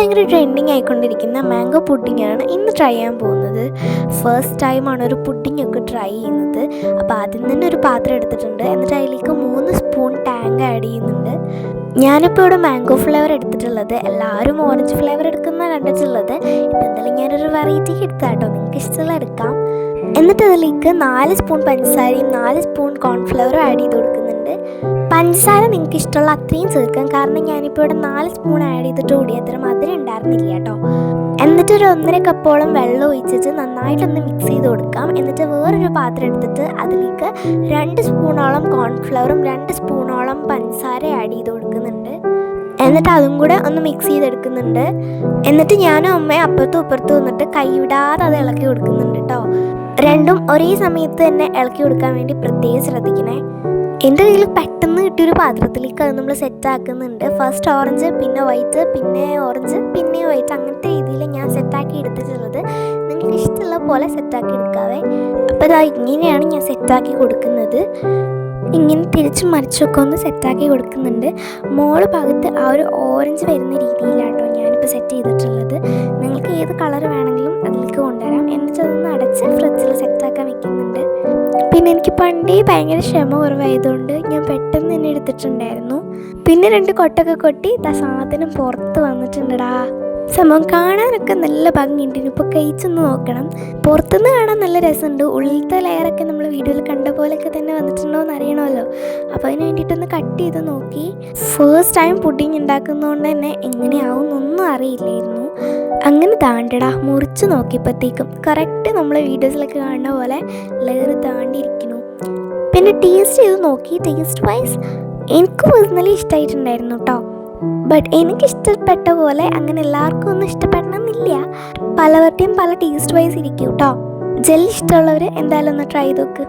ഭയങ്കര trending ആയിക്കൊണ്ടിരിക്കുന്ന mango പുഡിങ്ങാണ് ഇന്ന് try ചെയ്യാൻ പോകുന്നത്. ഫസ്റ്റ് ടൈമാണ് ഒരു പുഡിങ്ങൊക്കെ ട്രൈ ചെയ്യുന്നത്. അപ്പോൾ ആദ്യം തന്നെ ഒരു പാത്രം എടുത്തിട്ടുണ്ട്. എന്നിട്ട് അതിലേക്ക് 3 സ്പൂൺ ടാങ്ക് ആഡ് ചെയ്യുന്നുണ്ട്. ഞാനിപ്പോൾ ഇവിടെ മാംഗോ ഫ്ലേവർ എടുത്തിട്ടുള്ളത്. എല്ലാവരും ഓറഞ്ച് ഫ്ലേവർ എടുക്കുന്ന കണ്ടിട്ടുള്ളത്. ഇപ്പം എന്തായാലും ഞാനൊരു വെറൈറ്റിക്ക് എടുത്താട്ടോ, നിങ്ങൾക്ക് ഇഷ്ടമുള്ള എടുക്കാം. എന്നിട്ട് അതിലേക്ക് 4 സ്പൂൺ പഞ്ചസാരയും 4 സ്പൂൺ കോൺഫ്ലവറും ആഡ് ചെയ്ത് കൊടുക്കുന്നുണ്ട്. പഞ്ചസാര നിങ്ങൾക്ക് ഇഷ്ടമുള്ള അത്രയും ചേർക്കാം, കാരണം ഞാനിപ്പോൾ ഇവിടെ 4 സ്പൂൺ ആഡ് ചെയ്തിട്ട് കൂടി അത്ര മധുരം ഉണ്ടായിരുന്നില്ല കേട്ടോ. എന്നിട്ട് ഒരു 1.5 കപ്പോളം വെള്ളം ഒഴിച്ചിട്ട് നന്നായിട്ടൊന്ന് മിക്സ് ചെയ്ത് കൊടുക്കാം. എന്നിട്ട് വേറൊരു പാത്രം എടുത്തിട്ട് അതിലേക്ക് 2 സ്പൂണോളം കോൺഫ്ലവറും 2 സ്പൂണോളം പഞ്ചസാര ആഡ് ചെയ്ത് കൊടുക്കുന്നുണ്ട്. എന്നിട്ട് അതും കൂടെ ഒന്ന് മിക്സ് ചെയ്തെടുക്കുന്നുണ്ട്. എന്നിട്ട് ഞാനും അമ്മയും അപ്പുറത്തും ഇപ്പുറത്തും വന്നിട്ട് കൈവിടാതെ അത് ഇളക്കി കൊടുക്കുന്നുണ്ട് കേട്ടോ. രണ്ടും ഒരേ സമയത്ത് തന്നെ ഇളക്കി കൊടുക്കാൻ വേണ്ടി പ്രത്യേകം ശ്രദ്ധിക്കണേ. എൻ്റെ കയ്യിൽ പെട്ടെന്ന് കിട്ടിയൊരു പാത്രത്തിലേക്ക് അത് നമ്മൾ സെറ്റാക്കുന്നുണ്ട്. ഫസ്റ്റ് ഓറഞ്ച്, പിന്നെ വൈറ്റ്, പിന്നെ ഓറഞ്ച്, പിന്നെ വൈറ്റ്, അങ്ങനത്തെ രീതിയിൽ ഞാൻ സെറ്റാക്കി എടുത്തിട്ടുള്ളത്. നിങ്ങൾക്ക് ഇഷ്ടമുള്ള പോലെ സെറ്റാക്കി എടുക്കാവേ. അപ്പോൾ ഇതാ ഇങ്ങനെയാണ് ഞാൻ സെറ്റാക്കി കൊടുക്കുന്നത്. ഇങ്ങനെ തിരിച്ചും മറിച്ചൊക്കെ ഒന്ന് സെറ്റാക്കി കൊടുക്കുന്നുണ്ട്. മോള് ഭാഗത്ത് ആ ഒരു ഓറഞ്ച് വരുന്ന രീതിയിലാട്ടോ ഞാനിപ്പോൾ സെറ്റ് ചെയ്തിട്ടുള്ളത്. നിങ്ങൾക്ക് ഏത് കളർ വേണമെങ്കിലും അതിലേക്ക് കൊണ്ടുവരാം. എന്നിട്ട് അതൊന്ന് അടച്ച് ഫ്രിഡ്ജിൽ സെറ്റാക്കാൻ വെക്കുന്നുണ്ട്. പിന്നെ എനിക്ക് പണ്ടേ ഭയങ്കര ക്ഷമ കുറവായതുകൊണ്ട് ഞാൻ പെട്ടെന്ന് തന്നെ എടുത്തിട്ടുണ്ടായിരുന്നു. പിന്നെ 2 കൊട്ടൊക്കെ കൊട്ടി സാധനം പുറത്ത് വന്നിട്ടുണ്ടടാ. സംഭവം കാണാനൊക്കെ നല്ല ഭംഗിയുണ്ട്. ഇപ്പോൾ കഴിച്ചൊന്ന് നോക്കണം. പുറത്തുനിന്ന് കാണാൻ നല്ല രസമുണ്ട്. ഉള്ളിലത്തെ ലെയറൊക്കെ നമ്മൾ വീഡിയോയിൽ കണ്ട പോലെയൊക്കെ തന്നെ വന്നിട്ടുണ്ടോ എന്ന് അറിയണമല്ലോ. അപ്പോൾ അതിന് വേണ്ടിയിട്ടൊന്ന് കട്ട് ചെയ്ത് നോക്കി. ഫസ്റ്റ് ടൈം പുഡിങ് ഉണ്ടാക്കുന്നതുകൊണ്ട് തന്നെ എങ്ങനെയാവുന്നൊന്നും അറിയില്ലായിരുന്നു. അങ്ങനെ താണ്ടടാ മുറിച്ച് നോക്കിയപ്പോഴത്തേക്കും കറക്റ്റ് നമ്മൾ വീഡിയോസിലൊക്കെ കാണുന്ന പോലെ ലെയർ താണ്ടിയിരിക്കുന്നു. പിന്നെ ടേസ്റ്റ് ചെയ്ത് നോക്കി. ടേസ്റ്റ് വൈസ് എനിക്ക് പേഴ്സണലി ഇഷ്ടമായിട്ടുണ്ടായിരുന്നു കേട്ടോ. ബട്ട് എനിക്കിഷ്ടപ്പെട്ട പോലെ അങ്ങനെ എല്ലാവർക്കും ഒന്നും ഇഷ്ടപ്പെടണമെന്നില്ല. പലവരുടെയും പല ടേസ്റ്റ് വൈസ് ഇരിക്കും കേട്ടോ. ജെൽ ഇഷ്ടമുള്ളവർ എന്തായാലും ഒന്ന് ട്രൈ ചെയ്ത് നോക്ക്.